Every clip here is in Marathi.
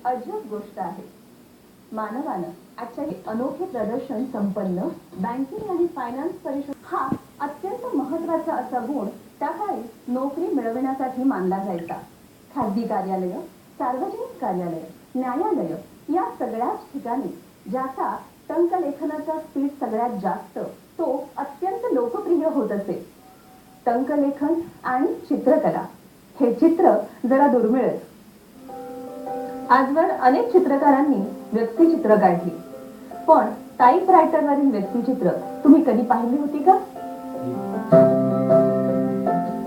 अजब गोष्ट आहे. मानवानं आजच्या अनोखे प्रदर्शन संपन्न बँकिंग आणि फायनान्स परिषद हा अत्यंत महत्त्वाचा असा गुण त्या काळी नोकरी मिळवण्यासाठी मानला जायचा. खाजगी कार्यालय, सार्वजनिक कार्यालय, न्यायालय या सगळ्याच ठिकाणी ज्याचा टंकलेखनाचा स्पीड सगळ्यात जास्त तो अत्यंत लोकप्रिय होत असे. टंकलेखन आणि चित्रकला हे चित्र जरा दुर्मिळच. आजवर अनेक चित्रकारांनी व्यक्तिचित्र काढली, पण टाइपरायटरवरील व्यक्तिचित्र तुम्ही कधी पाहिली होती का?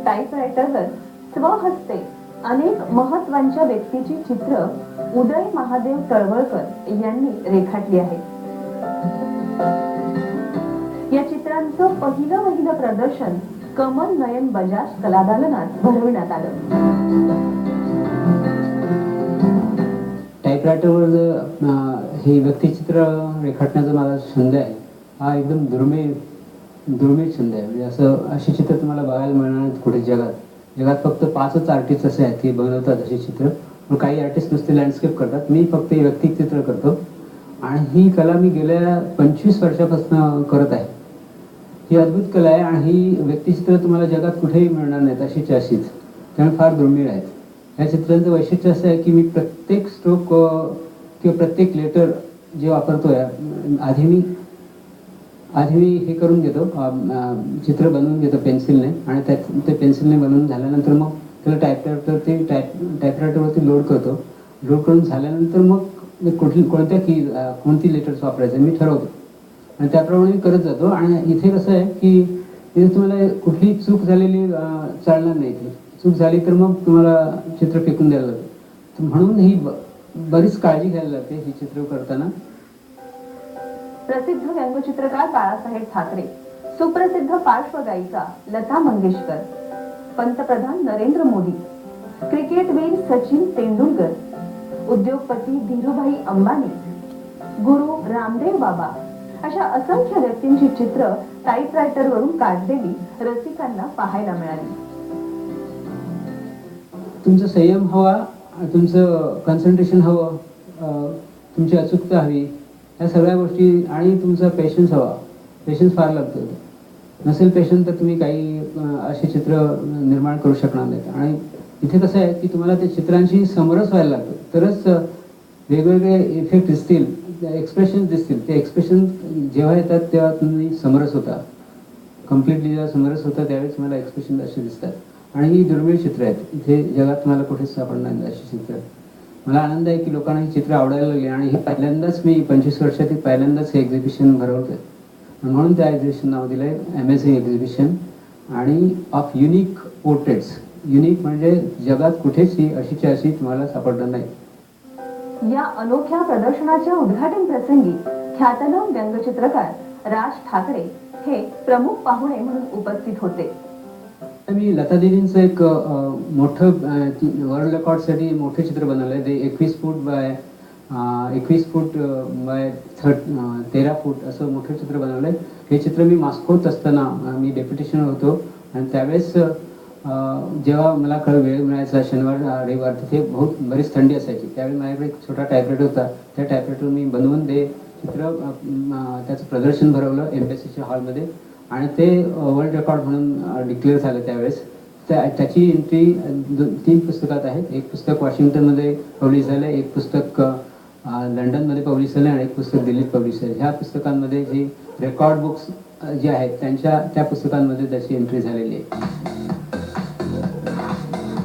टाइपरायटरवर स्वहस्ते अनेक महत्त्वाच्या व्यक्तीची चित्र उदय महादेव तळवळकर यांनी रेखाटली आहेत. या चित्रांचं पहिलं प्रदर्शन कमल नयन बजाज कलादालनात भरविण्यात आलं. टाइपरायटरवर हे व्यक्तिचित्र रेखाटण्याचा माझा छंद आहे. हा एकदम दुर्मिळ छंद आहे. म्हणजे अशी चित्र तुम्हाला बघायला मिळणार नाहीत कुठे जगात फक्त 5च आर्टिस्ट असे आहेत की बनवतात अशी चित्र. पण काही आर्टिस्ट नुसते लँडस्केप करतात, मी फक्त व्यक्तिचित्र करतो. आणि ही कला मी गेल्या 25 वर्षापासून करत आहे. ही अद्भुत कला आहे आणि ही व्यक्तिचित्र तुम्हाला जगात कुठेही मिळणार नाहीत अशीच, त्यामुळे फार दुर्मिळ आहेत. ह्या चित्रांचं वैशिष्ट्य असं आहे की मी प्रत्येक स्ट्रोक किंवा प्रत्येक लेटर जे वापरतोय आधी मी हे करून घेतो, चित्र बनवून घेतो पेन्सिलने, आणि ते पेन्सिलने बनवून झाल्यानंतर मग त्याला टाइपरायटरवरती लोड करतो. लोड करून झाल्यानंतर मग कोणती लेटर्स वापरायचं मी ठरवतो आणि त्याप्रमाणे मी करत जातो. आणि इथे कसं आहे की इथे तुम्हाला कुठली चूक झालेली चालणार नाही. चूक झाली तर मग तुम्हाला चित्र फेकून द्यायला लागतं. म्हणून ही बरीच काळजी घ्यायला लागते ही चित्र करताना. प्रसिद्ध व्यंगचित्रकार बाळासाहेब ठाकरे, सुप्रसिद्ध पार्श्वगायिका लता मंगेशकर, पंतप्रधान नरेंद्र मोदी, क्रिकेटवीर सचिन तेंडुलकर, उद्योगपती धीरूभाई अंबानी, गुरु रामदेव बाबा अशा असंख्य व्यक्तींची चित्र टाइपरायटरवरून काढलेली रसिकांना पाहायला मिळाली. तुमचं संयम हवा, तुमचं कॉन्सन्ट्रेशन हवं, तुमची अचूकता हवी, ह्या सगळ्या गोष्टी, आणि तुमचा पेशन्स हवा. पेशन्स फार लागतो. नसेल पेशन्स तर तुम्ही काही असे चित्र निर्माण करू शकणार नाहीत. आणि इथे कसं आहे की तुम्हाला त्या चित्रांशी समरस व्हायला लागतं, तरच वेगवेगळे इफेक्ट दिसतील, एक्सप्रेशन दिसतील. ते एक्सप्रेशन जेव्हा येतात तेव्हा तुम्ही समरस होता. कम्प्लिटली जेव्हा समरस होता त्यावेळेस मला एक्सप्रेशन असे दिसतात. आणि ही दुर्मिळ चित्र आहेत. इथे जगात मला कुठेच सापडणार नाही अशी चित्र. मला आनंद आहे की लोकांना ही चित्र आवडायला लागली आणि हे पहिल्यांदाच मी 25 वर्षातील पहिल्यांदाच हे एक्झिबिशन भरवतोय. म्हणून त्या एक्झिबिशन नाव दिलं आहे अमेझिंग एक्झिबिशन आणि ऑफ युनिक पोर्ट्रेट्स. युनिक म्हणजे जगात कुठेच ही अशी तुम्हाला सापडणार नाही. या अनोख्या प्रदर्शनाच्या उद्घाटन प्रसंगी ख्यातनाम व्यंगचित्रकार राज ठाकरे हे प्रमुख पाहुणे म्हणून उपस्थित होते. मी लता दीदींचं एक मोठं वर्ल्ड रेकॉर्डसाठी मोठं चित्र बनवलंय. ते 21 फूट बाय 13 फूट असं मोठं चित्र बनवलंय. हे चित्र मी मॉस्कोत असताना मी डेप्युटेशन होतो आणि त्यावेळेस जेव्हा मला वेळ मिळायचा शनिवार रविवार, तिथे बरीच थंडी असायची. त्यावेळी माझ्याकडे एक छोटा टायपरायटर होता. त्या टायपरायटर मी बनवून ते चित्र त्याचं प्रदर्शन भरवलं एम्बेसीच्या हॉलमध्ये आणि ते वर्ल्ड रेकॉर्ड म्हणून डिक्लेअर झालं. त्यावेळेस त्याची एंट्री 3 पुस्तकात आहेत. एक पुस्तक वॉशिंग्टनमध्ये पब्लिश झालं, एक पुस्तक लंडनमध्ये पब्लिश झालं आणि एक पुस्तक दिल्लीत पब्लिश झालं. ह्या पुस्तकांमध्ये जी रेकॉर्ड बुक्स जे आहेत त्या पुस्तकांमध्ये त्याची एंट्री झालेली आहे.